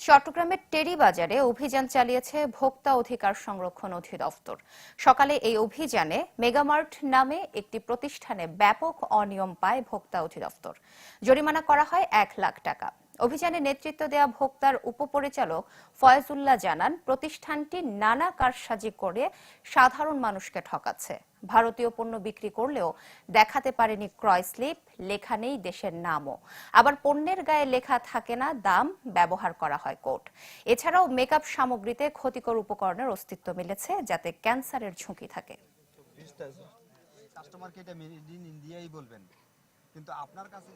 চট্টগ্রামের টেরি বাজারে অভিযান চালিয়েছে ভোক্তা অধিকার সংরক্ষণ অধিদপ্তর। সকালে এই অভিযানে মেগামার্ট নামে একটি প্রতিষ্ঠানে ব্যাপক অনিয়ম পায় ভোক্তা অধিদপ্তর। জরিমানা করা হয় ১ লাখ টাকা। অভিযানে নেতৃত্ব দেয়া ভোক্তার উপপরিচালক ফয়েজুল্লাহ জানান, প্রতিষ্ঠানটি নানা কারসাজি করে সাধারণ মানুষকে ঠকাচ্ছে। ভারতীয় পণ্য বিক্রি করলেও দেখাতে পারেনি ক্রয় স্লিপ, লেখা নেই দেশের নামও। আবার পণ্যের গায়ে লেখা থাকে না দাম, ব্যবহার করা হয় কোড। এছাড়াও মেকআপ সামগ্রীতে ক্ষতিকর উপকরণের অস্তিত্ব মিলেছে, যাতে ক্যান্সারের ঝুঁকি থাকে। কাস্টমারকে এটা মেড ইন ইন্ডিয়াই বলবেন, কিন্তু আপনার কাছে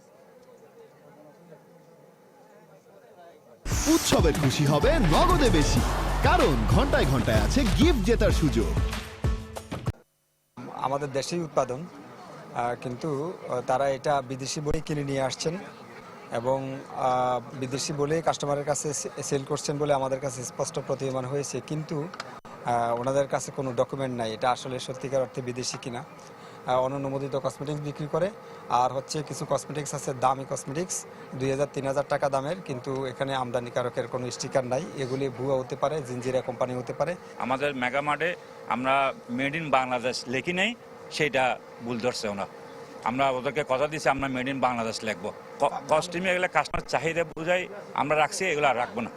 উৎসবের খুশি হবে নগদে বেশি, কারণ ঘন্টায় ঘন্টায় আছে গিফট জেতার সুযোগ। আমাদের দেশেই উৎপাদন, কিন্তু তারা এটা বিদেশি বলেই কিনে নিয়ে আসছেন এবং বিদেশি বলেই কাস্টমারের কাছে সেল করছেন বলে আমাদের কাছে স্পষ্ট প্রতীয়মান হয়েছে। কিন্তু ওনাদের কাছে কোনো ডকুমেন্ট নাই এটা আসলে সত্যিকার অর্থে বিদেশি কিনা। অনুমোদিত কসমেটিক্স বিক্রি করে, আর হচ্ছে কিছু কসমেটিক্স আছে দামি কসমেটিক্স ২,০০০-৩,০০০ টাকা দামের, কিন্তু এখানে আমদানিকারকের কোনো স্টিকার নাই। এগুলি ভুয়া হতে পারে, জিঞ্জিরা কোম্পানি হতে পারে। আমাদের মেগামার্টে আমরা মেড ইন বাংলাদেশ লিখি নেই, সেইটা ভুল ধরছে ওরা। আমরা ওদেরকে কথা দিচ্ছি আমরা মেড ইন বাংলাদেশ লিখবো। কস্টিউমে এগুলো কাস্টমার চাহিদা বুঝাই আমরা রাখছি, এগুলো আর রাখবো না।